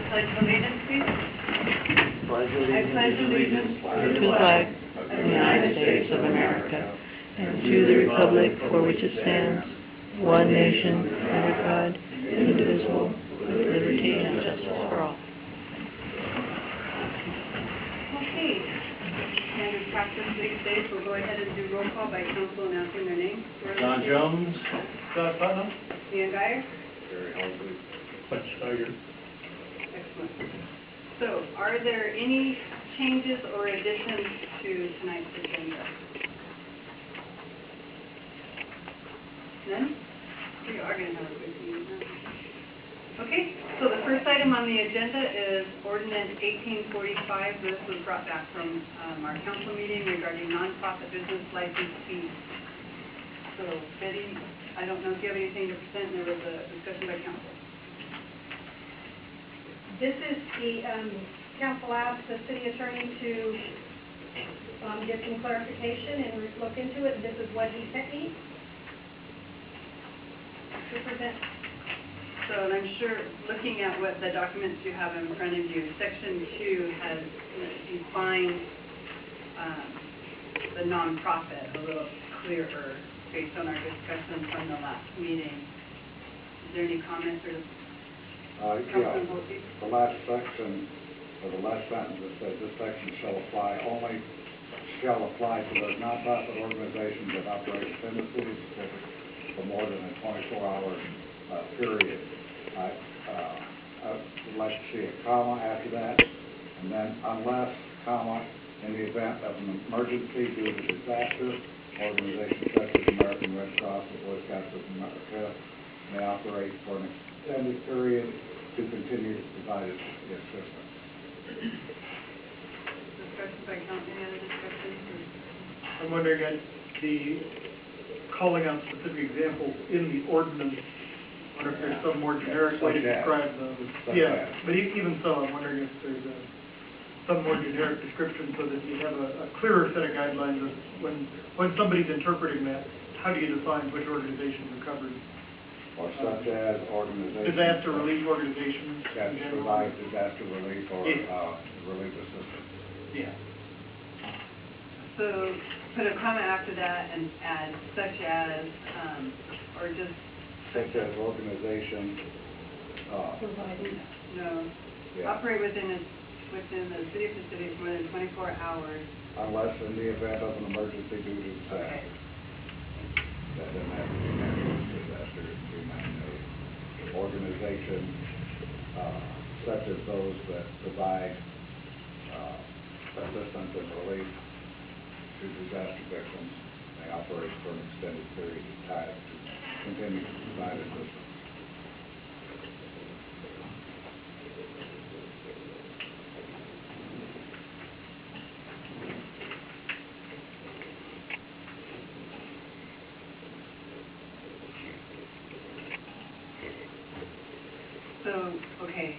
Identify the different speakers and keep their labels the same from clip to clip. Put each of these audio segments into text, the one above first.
Speaker 1: pledge allegiance, please. I pledge allegiance
Speaker 2: to the flag of the United States of America and to the republic for which it stands, one nation, under God, indivisible, with liberty and justice for all.
Speaker 1: Okay. Standard practice these days, we'll go ahead and do roll call by council announcing their name.
Speaker 3: John Jones. Scott Putnam.
Speaker 1: Ian Geyer.
Speaker 3: Gary Halsey. Butch Steiger.
Speaker 1: Excellent. So, are there any changes or additions to tonight's agenda? None? We are going to have a quick meeting. Okay, so the first item on the agenda is Ordinance 1845. This was brought back from our council meeting regarding nonprofit business license fees. So, Betty, I don't know if you have anything to present. There was a discussion by council.
Speaker 4: This is the, council asked the city attorney to get some clarification and look into it. This is what he sent me to present.
Speaker 1: So, and I'm sure, looking at what the documents you have in front of you, Section 2 has defined the nonprofit a little clearer based on our discussion from the last meeting. Is there any comments or?
Speaker 5: Yeah, the last section, or the last sentence that says this section shall apply to those nonprofit organizations that operate within the city Pacific for more than a 24-hour period. I would like to see a comma after that, and then unless, comma, in the event of an emergency due to disaster, organizations such as American Red Cross or Boy Scouts of America may operate for an extended period to continue to provide assistance.
Speaker 1: Discussion by council, any other discussions?
Speaker 3: I'm wondering, the calling out specific examples in the ordinance, I wonder if there's some more generic way to describe those. Yeah, but even so, I'm wondering if there's some more generic description so that you have a clearer set of guidelines of when somebody's interpreting that, how do you define which organizations are covered?
Speaker 5: Or such as organizations.
Speaker 3: Disaster relief organizations.
Speaker 5: That provide disaster relief or relief assistance.
Speaker 3: Yeah.
Speaker 1: So, put a comment after that and add such as, or just.
Speaker 5: Such as organizations.
Speaker 1: No.
Speaker 5: Yeah.
Speaker 1: Operate within the city of Pacific for more than 24 hours.
Speaker 5: Unless in the event of an emergency due to disaster.
Speaker 1: Okay.
Speaker 5: That doesn't have to be natural disaster, it can be man-made. Organizations such as those that provide assistance and relief to disaster victims may operate for an extended period of time to continue to provide assistance.
Speaker 1: Okay,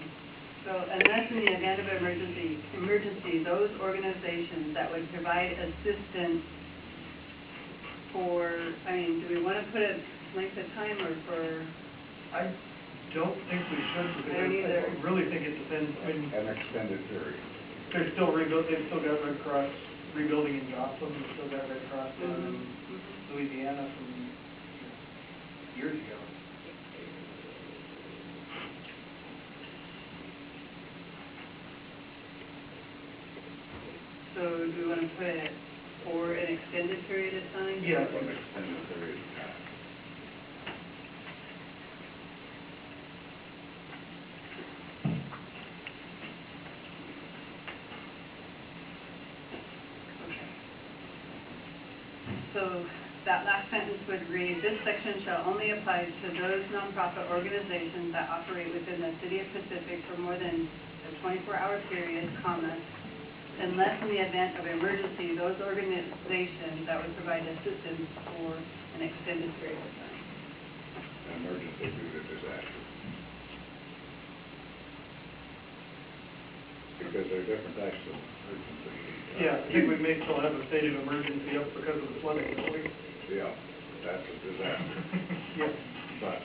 Speaker 1: so unless in the event of emergency, those organizations that would provide assistance for, I mean, do we want to put a length of time or for?
Speaker 3: I don't think we should, because I really think it depends. I mean,
Speaker 5: an extended period.
Speaker 3: They're still they've still got Red Cross rebuilding in Joplin. They've still got Red Cross down in Louisiana from years ago.
Speaker 1: So do we want to put it for an extended period of time?
Speaker 3: Yeah,
Speaker 5: For an extended period of time.
Speaker 1: Okay. So that last sentence would read, this section shall only apply to those nonprofit organizations that operate within the city of Pacific for more than a 24-hour period, comma, unless in the event of emergency, those organizations that would provide assistance for an extended period of time.
Speaker 5: An emergency due to disaster. Because there are different types of emergency.
Speaker 3: Yeah, I think we may still have a state of emergency up because of the flooding, don't we?
Speaker 5: Yeah, that's a disaster.
Speaker 3: Yeah.
Speaker 5: But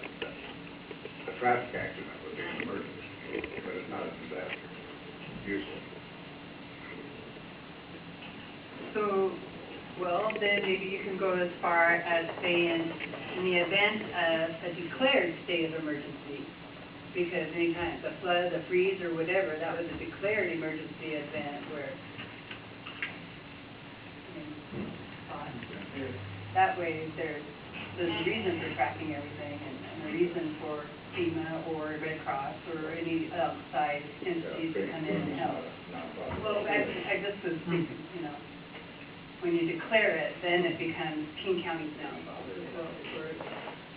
Speaker 5: a traffic accident would be an emergency, but it's not a disaster.
Speaker 6: useless.
Speaker 1: So, well, then maybe you can go as far as saying, in the event of a declared state of emergency, because anytime it's a flood, a freeze, or whatever, that was a declared emergency event where, that way there's a reason for tracking everything and a reason for FEMA or Red Cross or any outside entities to come in and help. Well, I just was thinking, you know, when you declare it, then it becomes King County's now involved. So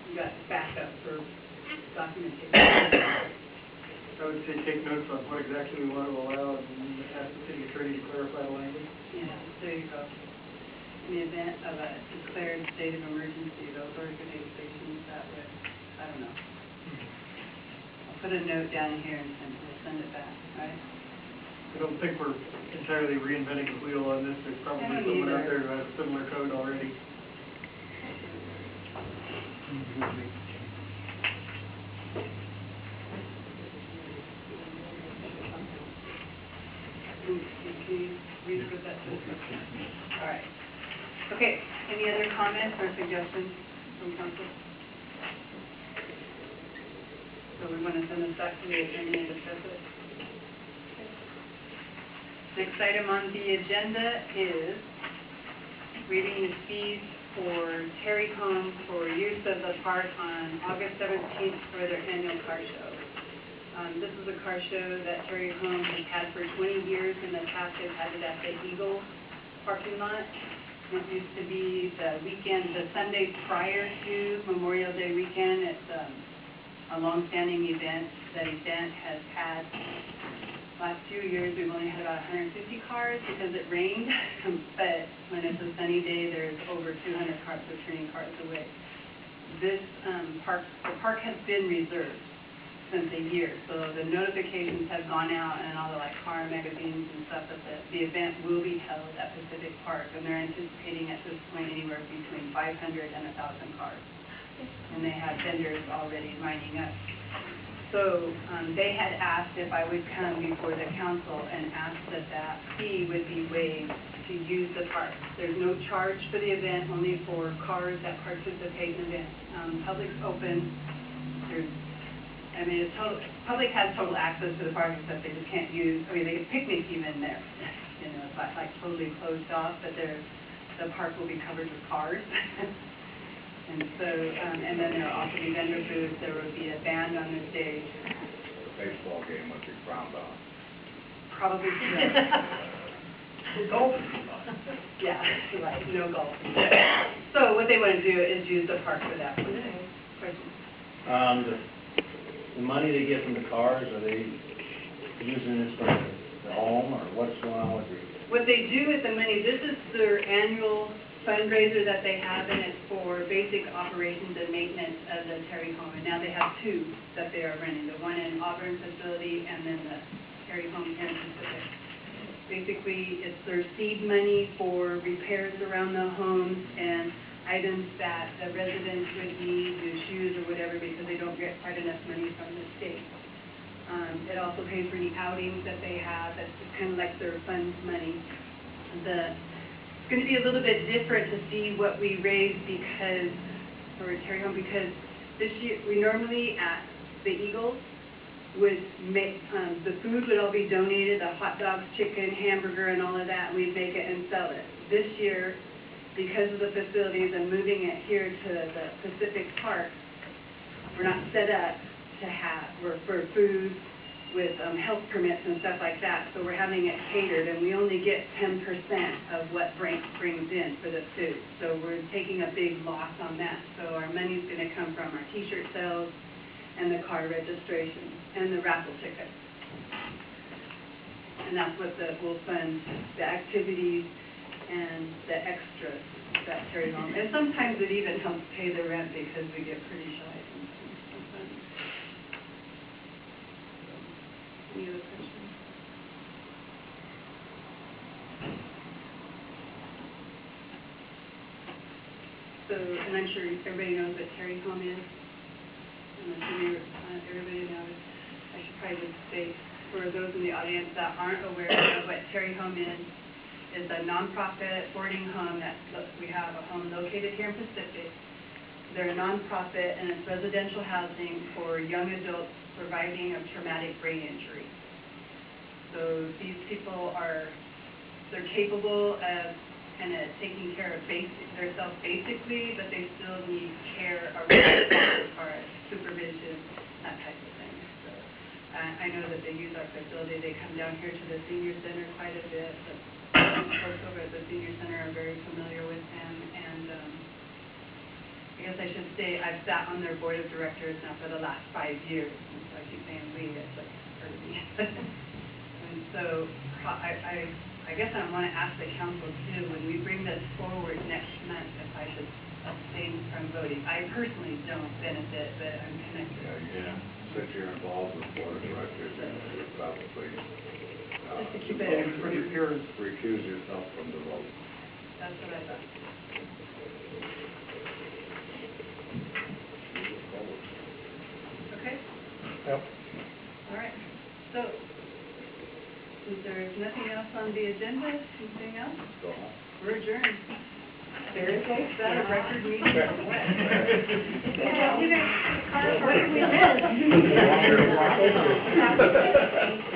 Speaker 1: you got backup for documentation.
Speaker 3: I would say take notes on what exactly we want to allow and ask the city attorney to clarify the language.
Speaker 1: Yeah, there you go. In the event of a declared state of emergency, those organizations that would, I don't know. I'll put a note down here and we'll send it back, right?
Speaker 3: I don't think we're entirely reinventing the wheel on this. There's probably someone out there who has a similar code already.
Speaker 1: Can you read what that says? All right. Okay, any other comments or suggestions from council? So we want to send this back to the attorney and discuss it? Next item on the agenda is reading the fees for Terry Home for use of the park on August 17th for their annual car show. This is a car show that Terry Home has had for 20 years. In the past, they've had it at the Eagle parking lot. It used to be the weekend, the Sunday prior to Memorial Day weekend. It's a long-standing event. That event has had, last few years, we've only had about 150 cars because it rained. But when it's a sunny day, there's over 200 cars returning cars away. This the park has been reserved since a year. So the notifications have gone out and all the car magazines and stuff that the event will be held at Pacific Park, and they're anticipating at this point anywhere between 500 and 1,000 cars. And they have vendors already lining up. So they had asked if I would come before the council and ask that fee would be waived to use the park. There's no charge for the event, only for cars that participate in the event. Public's open. It's public has total access to the park, except they just can't use, they can picnic even there. You know, it's not like totally closed off, but the park will be covered with cars. And so, and then there will also be vendor booths. There will be a band on the stage.
Speaker 6: The baseball game would be frowned on.
Speaker 1: Probably
Speaker 3: Golf.
Speaker 1: Yeah, right, no golf. So what they want to do is use the park for that. Questions?
Speaker 7: The money they get from the cars, are they using it for the home, or what's going on with it?
Speaker 1: What they do with the money, this is their annual fundraiser that they have, and it's for basic operations and maintenance of the Terry Home. And now they have two that they are running, the one in Auburn facility and then the Terry Home here in Pacific. Basically, it's their seed money for repairs around the homes and items that the residents would need, new shoes or whatever, because they don't get quite enough money from the state. It also pays for any outings that they have. That's kind of like their funds money. It's going to be a little bit different to see what we raise for Terry Home, because this year we normally at the Eagles would make the food would all be donated, the hot dogs, chicken, hamburger, and all of that. We'd make it and sell it. This year, because of the facilities and moving it here to the Pacific Park, we're not set up for food with health permits and stuff like that, so we're having it catered, and we only get 10% of what brings in for the food. So we're taking a big loss on that. So our money's going to come from our t-shirt sales and the car registration and the raffle tickets. And that's what will fund the activities and the extras that Terry Home. And sometimes it even helps pay the rent because we get pretty shy sometimes. Any other questions? So, and I'm sure everybody knows what Terry Home is. I'm assuming everybody knows. I should probably just state for those in the audience that aren't aware of what Terry Home is a nonprofit boarding home we have a home located here in Pacific. They're a nonprofit and it's residential housing for young adults surviving of traumatic brain injury. So these people they're capable of kind of taking care of themselves basically, but they still need care around as far as supervision, that type of thing. So I know that they use our facility. They come down here to the senior center quite a bit. But folks over at the senior center are very familiar with them. And I guess I should say I've sat on their board of directors now for the last 5 years. And so I keep saying we, it's like part of me. And so I guess I want to ask the council too, when we bring this forward next month, if I should abstain from voting. I personally don't benefit, but I'm connected.
Speaker 6: Yeah, since you're involved with board of directors, you're probably,
Speaker 1: Just to keep it,
Speaker 3: For the appearance.
Speaker 6: recuse yourself from the vote.
Speaker 1: that's what I thought. Okay?
Speaker 3: Yep.
Speaker 1: All right. So, if there's nothing else on the agenda, anything else?
Speaker 6: Go on.
Speaker 1: We're adjourned. Seriously? Is that a record meeting?
Speaker 4: Yeah, you guys, what did we miss?